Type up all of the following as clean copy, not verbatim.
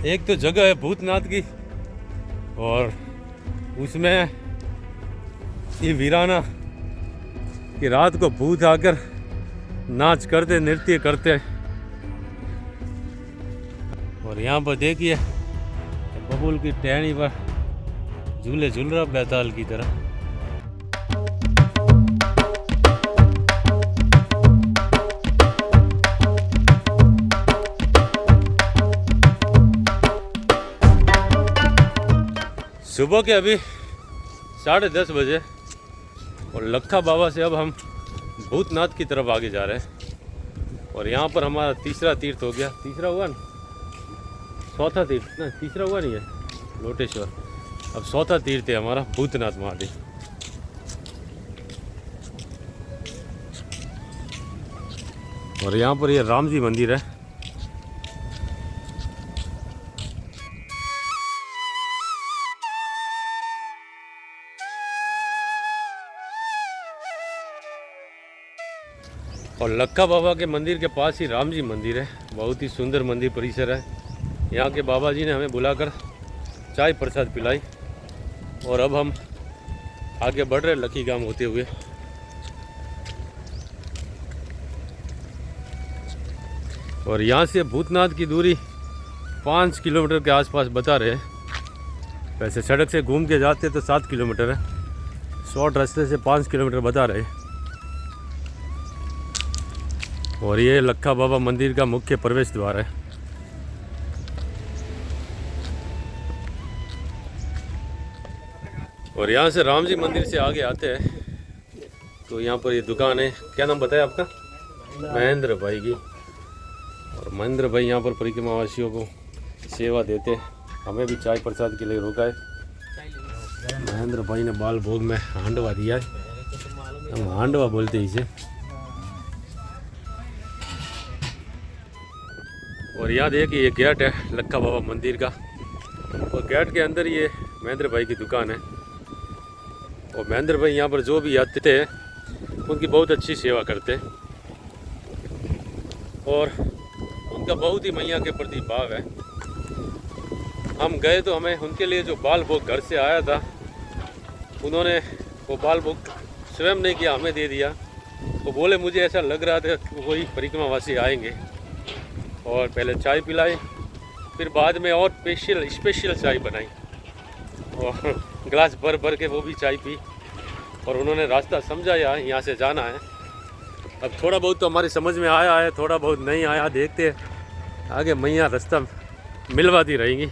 एक तो जगह है भूतनाथ की, और उसमें ये वीराना कि रात को भूत आकर नाच करते, नृत्य करते। और यहाँ पर देखिए बबूल की टहनी पर झूले झूल रहा बैताल की तरह। सुबह के अभी 10:30 बजे, और लखा बाबा से अब हम भूतनाथ की तरफ आगे जा रहे हैं। और यहाँ पर हमारा तीसरा तीर्थ हो गया, तीसरा हुआ ना, चौथा तीर्थ ना, तीसरा हुआ नहीं है लोटेश्वर, अब चौथा तीर्थ है हमारा भूतनाथ महादेव। और यहाँ पर ये राम जी मंदिर है। और लक्का बाबा के मंदिर के पास ही राम जी मंदिर है। बहुत ही सुंदर मंदिर परिसर है। यहाँ के बाबा जी ने हमें बुलाकर चाय प्रसाद पिलाई, और अब हम आगे बढ़ रहे लकी गांव होते हुए। और यहाँ से भूतनाथ की दूरी 5 किलोमीटर के आसपास बता रहे हैं। वैसे सड़क से घूम के जाते तो 7 किलोमीटर है, शॉर्ट रास्ते से 5 किलोमीटर बता रहे हैं। और ये लक्का बाबा मंदिर का मुख्य प्रवेश द्वार है। और यहाँ से राम जी मंदिर से आगे आते हैं तो यहाँ पर ये दुकान है। क्या नाम बताया आपका? महेंद्र भाई की। और महेंद्र भाई यहाँ पर परिक्रमावासियों को सेवा देते, हमें भी चाय प्रसाद के लिए रोका है। महेंद्र भाई ने बाल भोग में हांडवा दिया है, हम हांडवा बोलते हैं इसे। और यहाँ देखिए ये गेट है लक्का बाबा मंदिर का, और गेट के अंदर ये महेंद्र भाई की दुकान है। और महेंद्र भाई यहाँ पर जो भी आते हैं उनकी बहुत अच्छी सेवा करते हैं, और उनका बहुत ही मैया के प्रति भाव है। हम गए तो हमें उनके लिए जो बाल भोग घर से आया था, उन्होंने वो बाल भोग स्वयं नहीं किया, हमें दे दिया। तो बोले मुझे ऐसा लग रहा था कि वही परिक्रमावासी आएंगे, और पहले चाय पिलाई, फिर बाद में और स्पेशल चाय बनाई, और गिलास भर भर के वो भी चाय पी। और उन्होंने रास्ता समझाया यहाँ से जाना है। अब थोड़ा बहुत तो हमारी समझ में आया है, थोड़ा बहुत नहीं आया, देखते हैं आगे मैया रास्ता मिलवाती रहेंगी।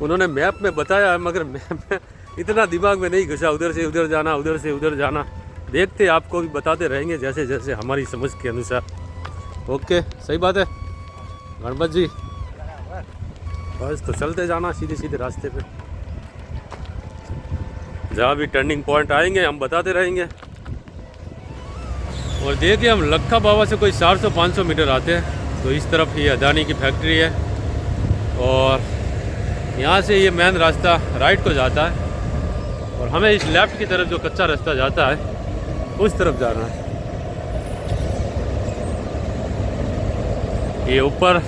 उन्होंने मैप में बताया है, मगर मैप में इतना दिमाग में नहीं घुसा, उधर से उधर जाना, उधर से उधर जाना। देखते आपको भी बताते रहेंगे जैसे जैसे हमारी समझ के अनुसार। ओके, सही बात है गणपत जी। बस तो चलते जाना सीधे सीधे रास्ते पे, जहाँ भी टर्निंग पॉइंट आएंगे हम बताते रहेंगे। और देखिए हम लक्का बाबा से कोई 400-500 मीटर आते हैं तो इस तरफ ये अदानी की फैक्ट्री है, और यहाँ से ये मेन रास्ता राइट को जाता है, और हमें इस लेफ्ट की तरफ जो कच्चा रास्ता जाता है उस तरफ जाना है। ये ऊपर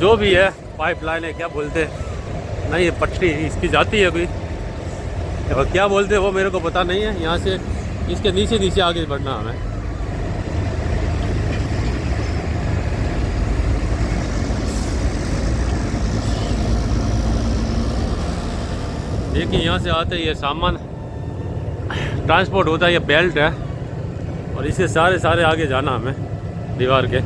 जो भी है पाइपलाइन है, क्या बोलते हैं, नहीं ये पट्टी इसकी जाती है कोई, और क्या बोलते हैं वो मेरे को पता नहीं है। यहाँ से इसके नीचे नीचे आगे बढ़ना हमें। देखिए यहाँ से आते ये सामान ट्रांसपोर्ट होता है, ये बेल्ट है, और इससे सारे आगे जाना हमें दीवार के।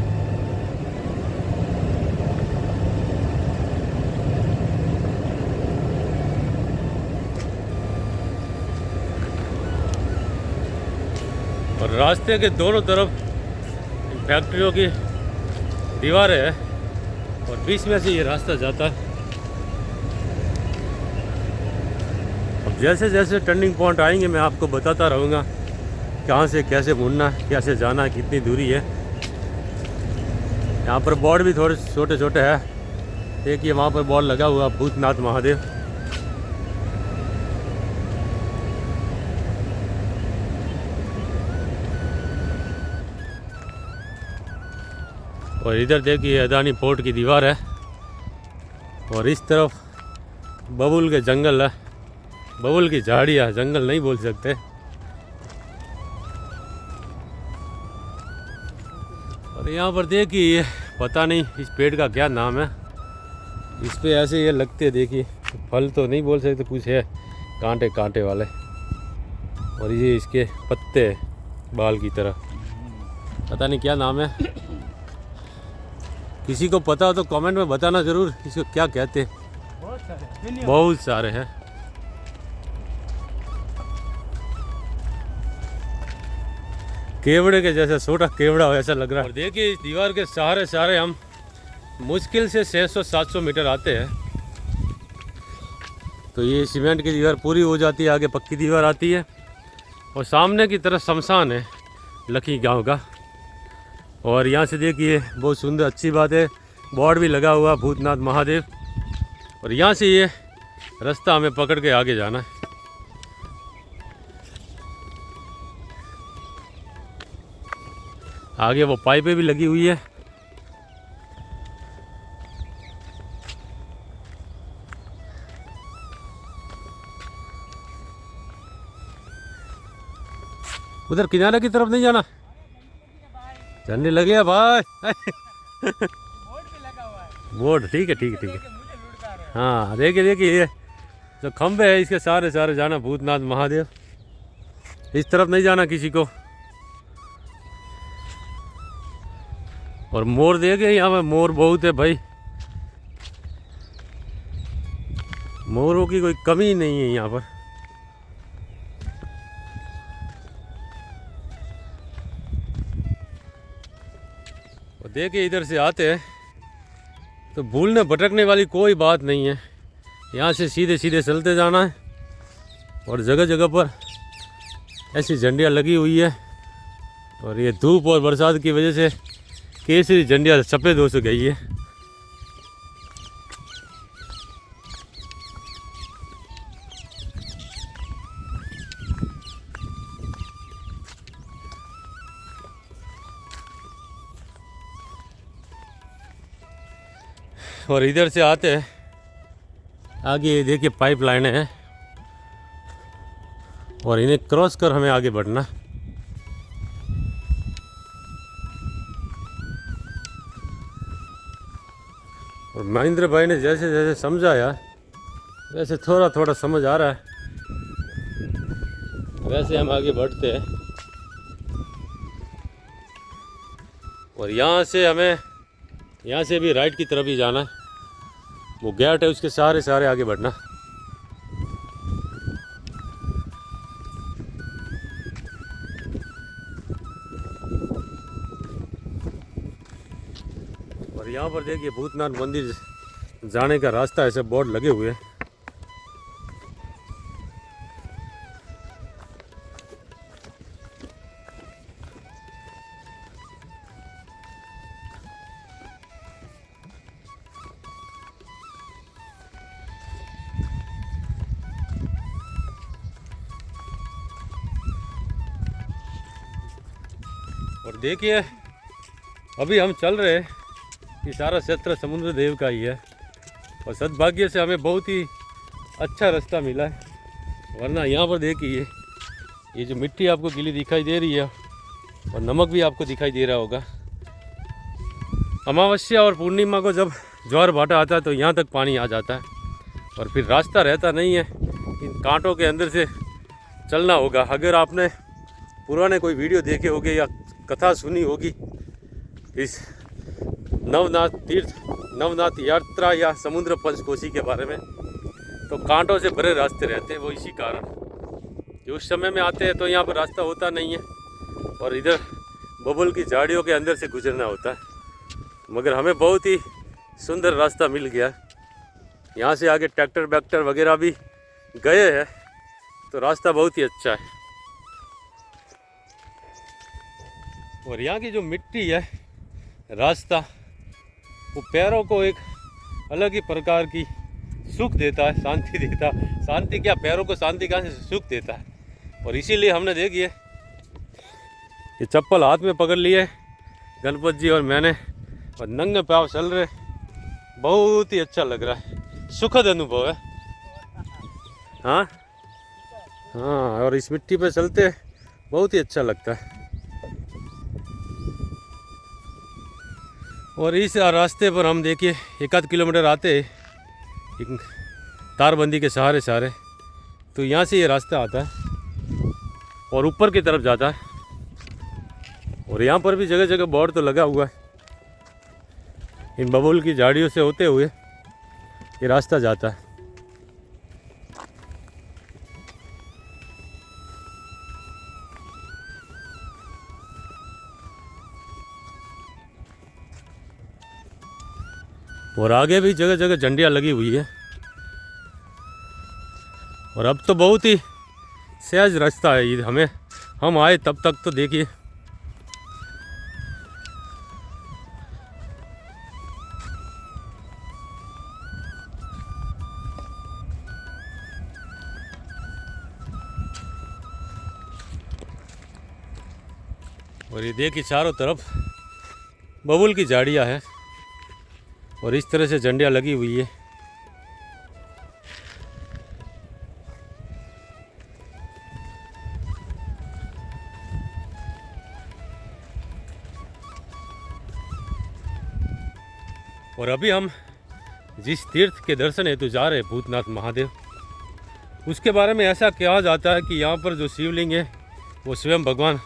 और रास्ते के दोनों तरफ फैक्ट्रियों की दीवारें हैं, और बीच में से ये रास्ता जाता है। अब जैसे जैसे टर्निंग पॉइंट आएंगे मैं आपको बताता रहूँगा कहाँ से कैसे मुड़ना है, कैसे जाना है, कितनी दूरी है। यहाँ पर बोर्ड भी थोड़े छोटे छोटे है, देखिए वहाँ पर बोर्ड लगा हुआ भूतनाथ महादेव। और इधर देखिए अदानी पोर्ट की दीवार है और इस तरफ बबुल के जंगल है, बबुल की झाड़ियाँ, जंगल नहीं बोल सकते। और यहाँ पर देखिए पता नहीं इस पेड़ का क्या नाम है, इस पे ऐसे ये लगते देखिए, फल तो नहीं बोल सकते, कुछ है कांटे कांटे वाले, और ये इसके पत्ते बाल की तरह, पता नहीं क्या नाम है। किसी को पता हो तो कमेंट में बताना ज़रूर इसको क्या कहते हैं। बहुत सारे हैं। केवड़े के जैसा, छोटा केवड़ा हो ऐसा लग रहा है। और देखिए इस दीवार के सहारे सहारे हम मुश्किल से 600-700 मीटर आते हैं तो ये सीमेंट की दीवार पूरी हो जाती है, आगे पक्की दीवार आती है और सामने की तरफ शमशान है लखी गांव का। और यहाँ से देखिए बहुत सुंदर, अच्छी बात है, बोर्ड भी लगा हुआ भूतनाथ महादेव। और यहाँ से ये रास्ता हमें पकड़ के आगे जाना है। आगे वो पाइपें भी लगी हुई है। उधर किनारे की तरफ नहीं जाना, झंडे लगे हैं भाई। बोर्ड ठीक है, ठीक है, ठीक है। हाँ देखिए देखिए ये जो खंबे है इसके सारे सारे जाना भूतनाथ महादेव। इस तरफ नहीं जाना किसी को। और मोर देखिए यहाँ पे मोर बहुत है भाई, मोरों की कोई कमी नहीं है यहाँ पर। और देखिए इधर से आते हैं तो भूलने भटकने वाली कोई बात नहीं है, यहाँ से सीधे सीधे चलते जाना है। और जगह जगह पर ऐसी झंडियाँ लगी हुई है और ये धूप और बरसात की वजह से केसरी झंडियाँ सफ़ेद हो गई है। और इधर से आते हैं आगे देखिए पाइप लाइनें हैं और इन्हें क्रॉस कर हमें आगे बढ़ना। और महेंद्र भाई ने जैसे जैसे समझाया वैसे थोड़ा थोड़ा समझ आ रहा है, वैसे हम आगे बढ़ते हैं। और यहाँ से हमें, यहाँ से भी राइट की तरफ ही जाना है, वो गेट है उसके सारे सारे आगे बढ़ना। और यहाँ पर देखिए भूतनाथ मंदिर जाने का रास्ता ऐसे बोर्ड लगे हुए हैं। और देखिए अभी हम चल रहे हैं, ये सारा क्षेत्र समुद्र देव का ही है और सद्भाग्य से हमें बहुत ही अच्छा रास्ता मिला है। वरना यहाँ पर देखिए ये जो मिट्टी आपको गीली दिखाई दे रही है और नमक भी आपको दिखाई दे रहा होगा। अमावस्या और पूर्णिमा को जब ज्वार भाटा आता है तो यहाँ तक पानी आ जाता है और फिर रास्ता रहता नहीं है, इन कांटों के अंदर से चलना होगा। अगर आपने पुराने कोई वीडियो देखे होंगे या कथा सुनी होगी इस नवनाथ तीर्थ, नवनाथ यात्रा या समुद्र पंचकोशी के बारे में, तो कांटों से भरे रास्ते रहते हैं। वो इसी कारण कि उस समय में आते हैं तो यहाँ पर रास्ता होता नहीं है और इधर बबुल की झाड़ियों के अंदर से गुजरना होता है। मगर हमें बहुत ही सुंदर रास्ता मिल गया। यहाँ से आगे ट्रैक्टर वैक्टर वगैरह भी गए हैं तो रास्ता बहुत ही अच्छा है। और यहाँ की जो मिट्टी है, रास्ता, वो पैरों को एक अलग ही प्रकार की सुख देता है, शांति देता है। शांति क्या, पैरों को शांति कहाँ से, सुख देता है। और इसीलिए हमने देखिए ये चप्पल हाथ में पकड़ लिए गणपत जी और मैंने और नंगे पाँव चल रहे, बहुत ही अच्छा लग रहा है, सुखद अनुभव है। हाँ हाँ, और इस मिट्टी पे चलते बहुत ही अच्छा लगता है। और इस रास्ते पर हम देखिए 1 किलोमीटर आते एक तारबंदी के सहारे सहारे, तो यहाँ से ये रास्ता आता है और ऊपर की तरफ जाता है। और यहाँ पर भी जगह जगह बोर्ड तो लगा हुआ है, इन बबूल की झाड़ियों से होते हुए ये रास्ता जाता है। और आगे भी जगह जगह झंडियाँ लगी हुई है। और अब तो बहुत ही सहज रास्ता है ये, हमें हम आए तब तक तो देखिए और ये देखिए चारों तरफ बबूल की झाड़ियाँ हैं और इस तरह से झंडियाँ लगी हुई है। और अभी हम जिस तीर्थ के दर्शन हेतु जा रहे हैं भूतनाथ महादेव, उसके बारे में ऐसा कहा जाता है कि यहाँ पर जो शिवलिंग है वो स्वयं भगवान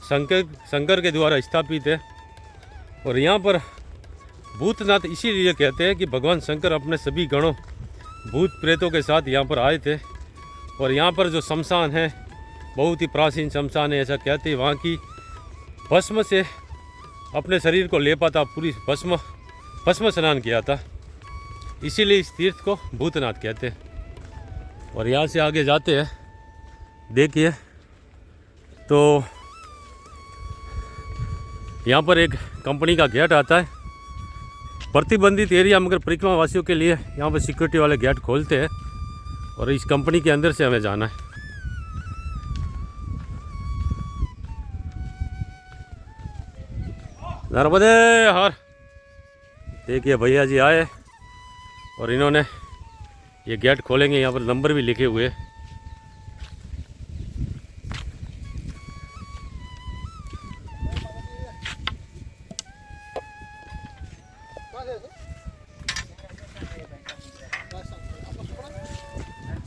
शंकर के द्वारा स्थापित है। और यहाँ पर भूतनाथ इसीलिए कहते हैं कि भगवान शंकर अपने सभी गणों भूत प्रेतों के साथ यहाँ पर आए थे। और यहाँ पर जो शमशान है बहुत ही प्राचीन शमशान है, ऐसा कहते हैं। वहाँ की भस्म से अपने शरीर को लेपा था, पूरी भस्म स्नान किया था, इसीलिए इस तीर्थ को भूतनाथ कहते हैं। और यहाँ से आगे जाते हैं, देखिए तो यहाँ पर एक कंपनी का गेट आता है, प्रतिबंधित एरिया, मगर परिक्रमा वासियों के लिए यहाँ पर सिक्योरिटी वाले गेट खोलते हैं और इस कंपनी के अंदर से हमें जाना है। नर्मदे हर। देखिए भैया जी आए और इन्होंने ये गेट खोलेंगे, यहाँ पर नंबर भी लिखे हुए हैं।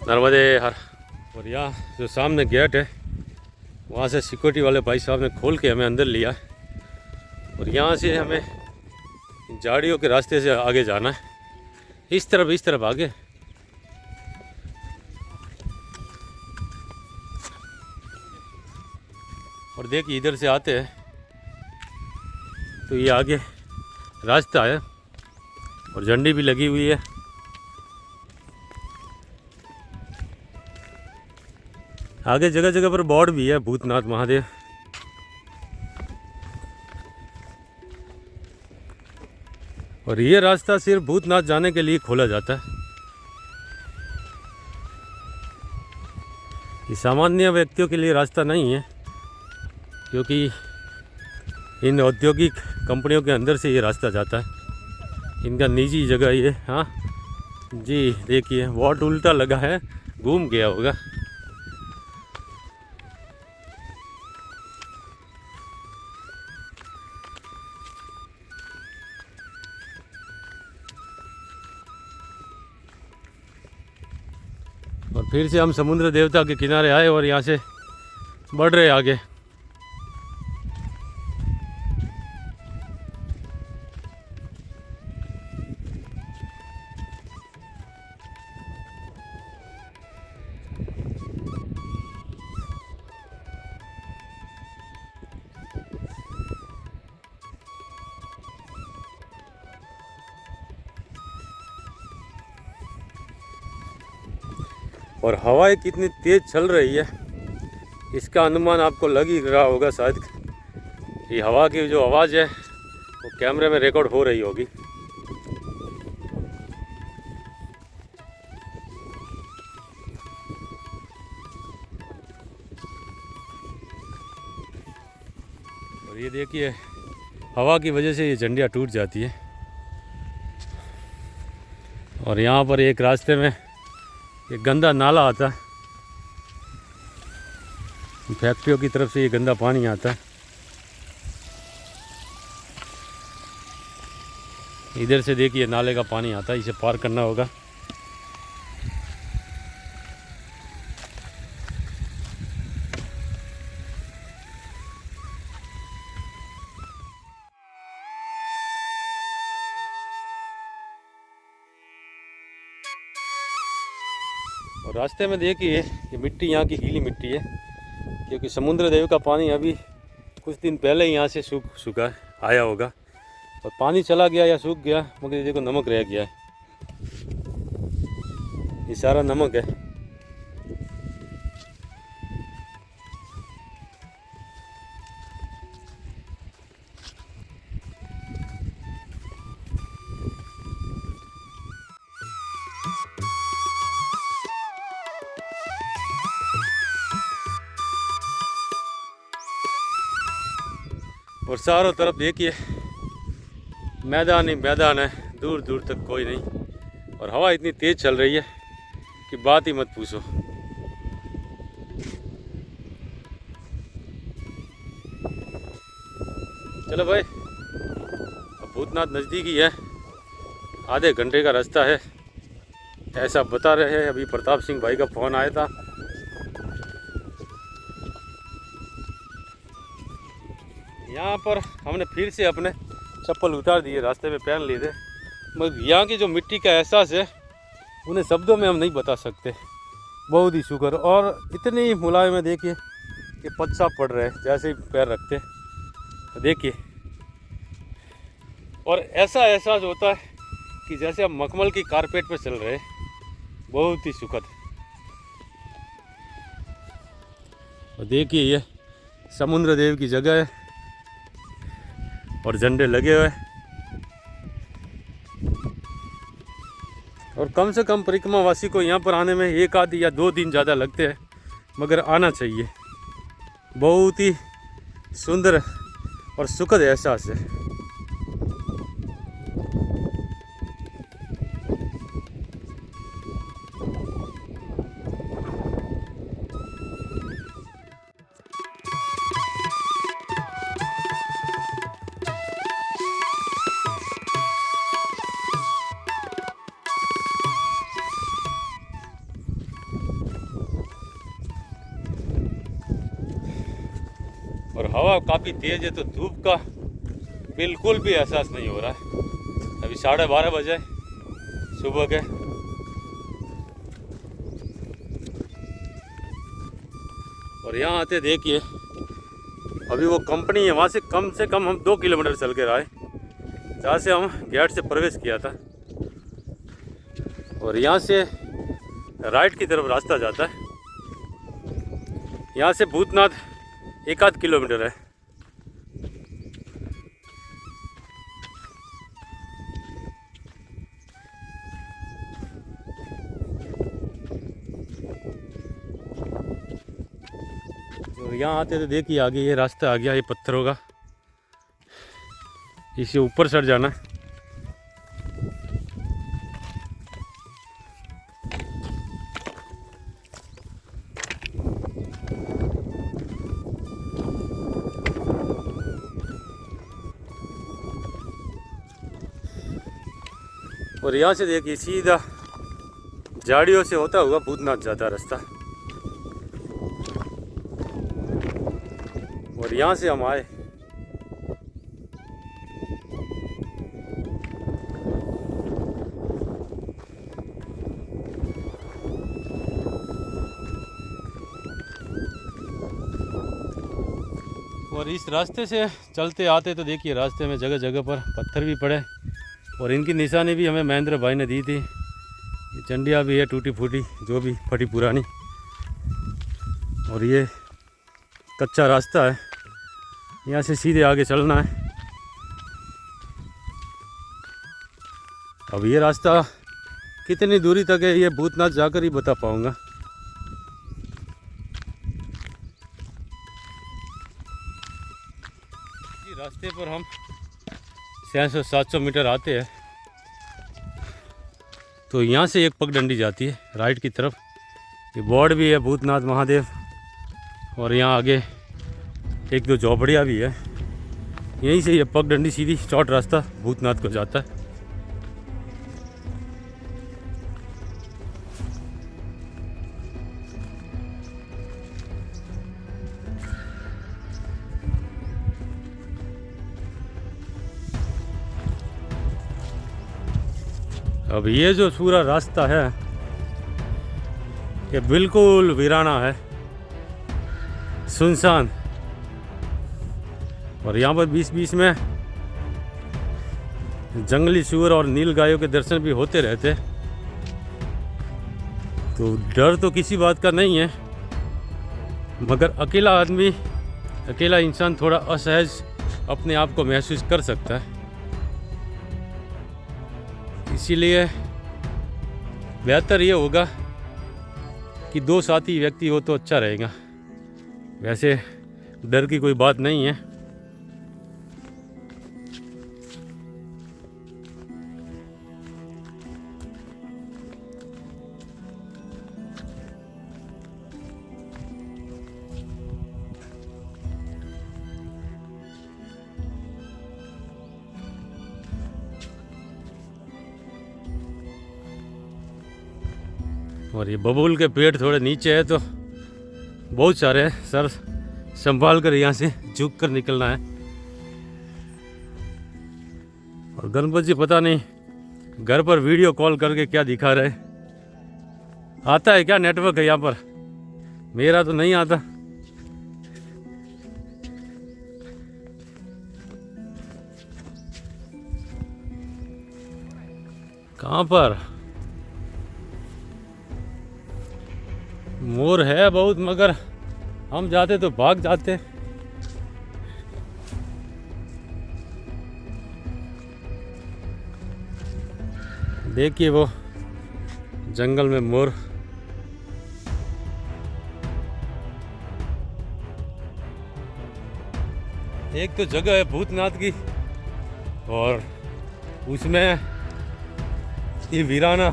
नर्मदे हर। और यहाँ जो सामने गेट है वहाँ से सिक्योरिटी वाले भाई साहब ने खोल के हमें अंदर लिया और यहाँ से हमें झाड़ियों के रास्ते से आगे जाना है, इस तरफ आगे। और देखिए इधर से आते हैं तो ये आगे रास्ता है और झंडी भी लगी हुई है। आगे जगह जगह पर बोर्ड भी है भूतनाथ महादेव। और ये रास्ता सिर्फ भूतनाथ जाने के लिए खोला जाता है, ये सामान्य व्यक्तियों के लिए रास्ता नहीं है, क्योंकि इन औद्योगिक कंपनियों के अंदर से ये रास्ता जाता है, इनका निजी जगह ये। हाँ जी, देखिए बोर्ड उल्टा लगा है, घूम गया होगा। और फिर से हम समुद्र देवता के किनारे आए और यहाँ से बढ़ रहे आगे। और हवाएं कितनी तेज़ चल रही है इसका अनुमान आपको लग ही रहा होगा शायद। ये हवा की जो आवाज़ है वो कैमरे में रिकॉर्ड हो रही होगी। और ये देखिए हवा की वजह से ये झंडियाँ टूट जाती है। और यहाँ पर एक रास्ते में एक गंदा नाला आता है, फैक्ट्रियों की तरफ से ये गंदा पानी आता है। इधर से देखिए नाले का पानी आता है, इसे पार करना होगा। और रास्ते में देखिए ये मिट्टी यहाँ की गीली मिट्टी है, क्योंकि समुद्र देव का पानी अभी कुछ दिन पहले ही यहाँ से सूखा आया होगा और पानी चला गया या सूख गया, मगर ये देखो नमक रह गया है, ये सारा नमक है। और चारों तरफ देखिए मैदान ही मैदान है, दूर दूर तक कोई नहीं। और हवा इतनी तेज़ चल रही है कि बात ही मत पूछो। चलो भाई, अब भूतनाथ नज़दीक ही है, आधे घंटे का रास्ता है ऐसा बता रहे हैं। अभी प्रताप सिंह भाई का फ़ोन आया था। यहाँ पर हमने फिर से अपने चप्पल उतार दिए, रास्ते में पहन लिए थे, मगर यहाँ की जो मिट्टी का एहसास है उन्हें शब्दों में हम नहीं बता सकते। बहुत ही शुक्र, और इतनी मुलायम है देखिए कि पत्ता पड़ रहे हैं जैसे ही पैर रखते देखिए। और ऐसा एहसास होता है कि जैसे हम मखमल की कारपेट पे चल रहे हैं, बहुत ही सुखद। और देखिए ये समुद्र देव की जगह है और झंडे लगे हुए, और कम से कम परिक्रमावासी को यहाँ पर आने में 1 आध या 2 दिन ज़्यादा लगते हैं, मगर आना चाहिए। बहुत ही सुंदर और सुखद एहसास है। और हवा काफ़ी तेज़ है, तो धूप का बिल्कुल भी एहसास नहीं हो रहा है। अभी 12:30 बजे सुबह के। और यहाँ आते देखिए अभी वो कंपनी है, वहाँ से कम हम 2 किलोमीटर चल कर आए, जहाँ से हम गेट से प्रवेश किया था। और यहाँ से राइट की तरफ रास्ता जाता है। यहाँ से भूतनाथ 1 आध किलोमीटर है। और यहाँ आते तो देखिए आगे ये रास्ता आ गया, ये पत्थरों का, इसे ऊपर चढ़ जाना। और यहाँ से देखिए सीधा झाड़ियों से होता हुआ भूतनाथ जाता रास्ता। और यहाँ से हम आए। और इस रास्ते से चलते आते तो देखिए रास्ते में जगह जगह पर पत्थर भी पड़े, और इनकी निशानी भी हमें महेंद्र भाई ने दी थी। ये चंडिया भी है टूटी फूटी, जो भी फटी पुरानी। और ये कच्चा रास्ता है, यहाँ से सीधे आगे चलना है। अब ये रास्ता कितनी दूरी तक है ये भूतनाथ जाकर ही बता पाऊँगा। रास्ते पर हम 600-700 मीटर आते हैं तो यहाँ से एक पगडंडी जाती है राइट की तरफ। ये बोर्ड भी है भूतनाथ महादेव, और यहाँ आगे एक दो झोपड़ियाँ भी है। यहीं से ये पगडंडी सीधी शॉर्ट रास्ता भूतनाथ को जाता है। अब ये जो पूरा रास्ता है ये बिल्कुल वीराना है, सुनसान, और यहाँ पर बीच बीच में जंगली सूअर और नील गायों के दर्शन भी होते रहते। तो डर तो किसी बात का नहीं है, मगर अकेला इंसान थोड़ा असहज अपने आप को महसूस कर सकता है। इसीलिए बेहतर ये होगा कि 2 साथी व्यक्ति हो तो अच्छा रहेगा। वैसे डर की कोई बात नहीं है। और ये बबूल के पेड़ थोड़े नीचे है तो बहुत सारे हैं, सर संभाल कर यहाँ से झुक कर निकलना है। और गणपत जी पता नहीं घर पर वीडियो कॉल करके क्या दिखा रहे। आता है क्या नेटवर्क है यहाँ पर? मेरा तो नहीं आता। कहाँ पर? मोर है बहुत, मगर हम जाते तो भाग जाते। देखिए वो जंगल में मोर। एक तो जगह है भूतनाथ की और उसमें ये वीराना,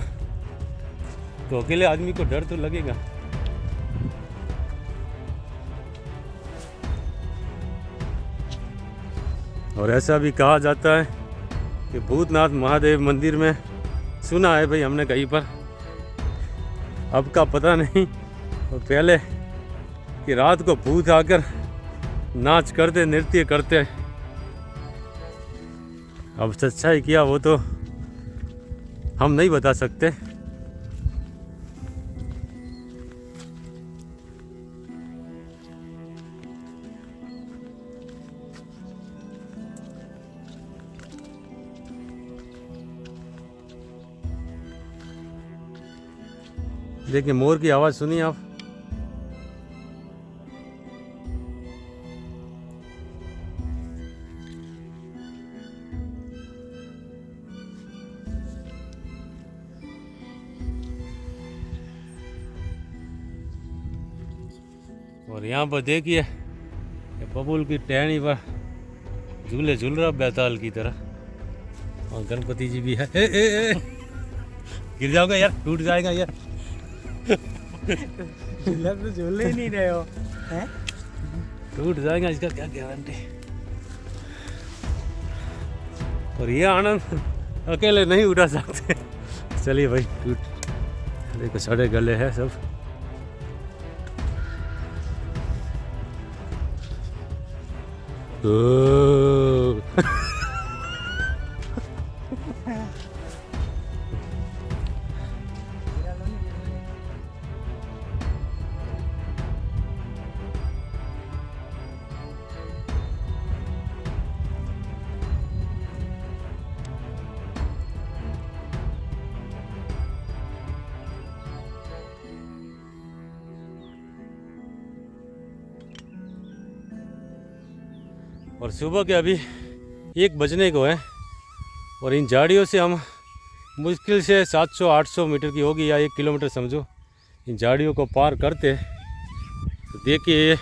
तो अकेले आदमी को डर तो लगेगा। और ऐसा भी कहा जाता है कि भूतनाथ महादेव मंदिर में, सुना है भाई हमने कहीं पर, अब का पता नहीं, और पहले कि रात को भूत आकर नाच करते, नृत्य करते। अब सच्चाई किया वो तो हम नहीं बता सकते। देखिए मोर की आवाज़ सुनिए आप। और यहाँ पर देखिए बबूल की टहनी पर झूले झूल रहा बैताल की तरह। और गणपति जी भी है। गिर जाओगे यार, टूट जाएगा यार। तो झूल ही नहीं रहे हो हैं? टूट जाएगा, इसका क्या गारंटी। और ये आनंद अकेले नहीं उठा सकते। चलिए भाई, टूट देखो सड़े गले हैं सब। और सुबह के अभी 1 बजने को है, और इन झाड़ियों से हम मुश्किल से 700-800 मीटर की होगी, या 1 किलोमीटर समझो, इन झाड़ियों को पार करते। तो देखिए ये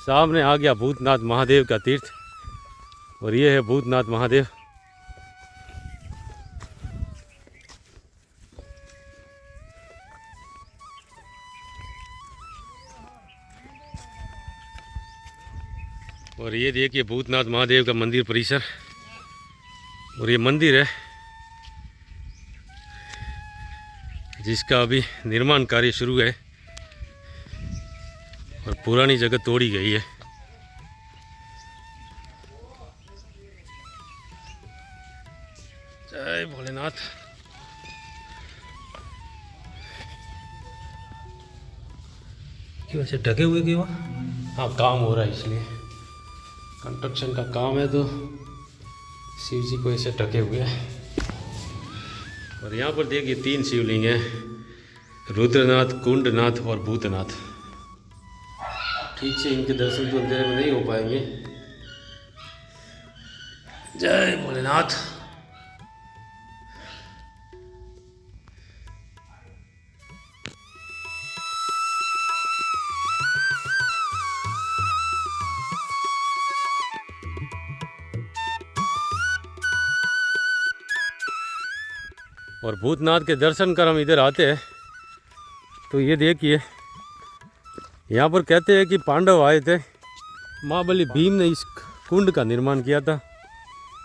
सामने आ गया भूतनाथ महादेव का तीर्थ, और ये है भूतनाथ महादेव। और ये देखिए भूतनाथ महादेव का मंदिर परिसर। और ये मंदिर है जिसका अभी निर्माण कार्य शुरू है और पुरानी जगह तोड़ी गई है। जय भोलेनाथ। क्यों ऐसे ढके हुए क्यों? हाँ, काम हो रहा है इसलिए, कंस्ट्रक्शन का काम है तो शिव जी को ऐसे ढके हुए हैं। और यहाँ पर देखिए 3 शिवलिंग हैं, रुद्रनाथ, कुंडनाथ और भूतनाथ। ठीक से इनके दर्शन तो अंधेरे में नहीं हो पाएंगे। जय भोलेनाथ। और भूतनाथ के दर्शन कर हम इधर आते हैं तो ये देखिए यहाँ पर कहते हैं कि पांडव आए थे, महाबली भीम ने इस कुंड का निर्माण किया था।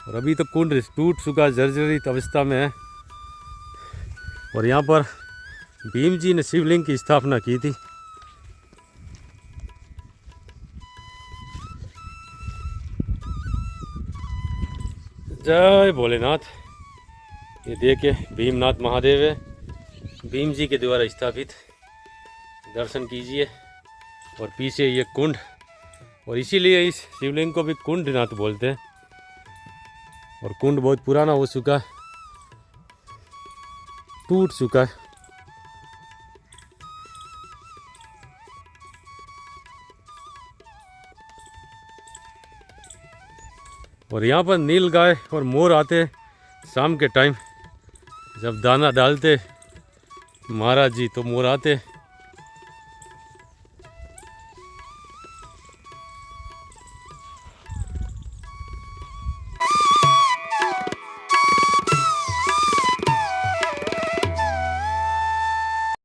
और अभी तो कुंड टूट चुका, जर्जरित अवस्था में है। और यहाँ पर भीम जी ने शिवलिंग की स्थापना की थी। जय भोलेनाथ। ये देखिए भीमनाथ महादेव है, भीम जी के द्वारा स्थापित। दर्शन कीजिए। और पीछे ये कुंड, और इसीलिए इस शिवलिंग को भी कुंडनाथ बोलते हैं। और कुंड बहुत पुराना हो चुका है, टूट चुका है। और यहाँ पर नील गाय और मोर आते शाम के टाइम, जब दाना डालते महाराज जी तो मोर आते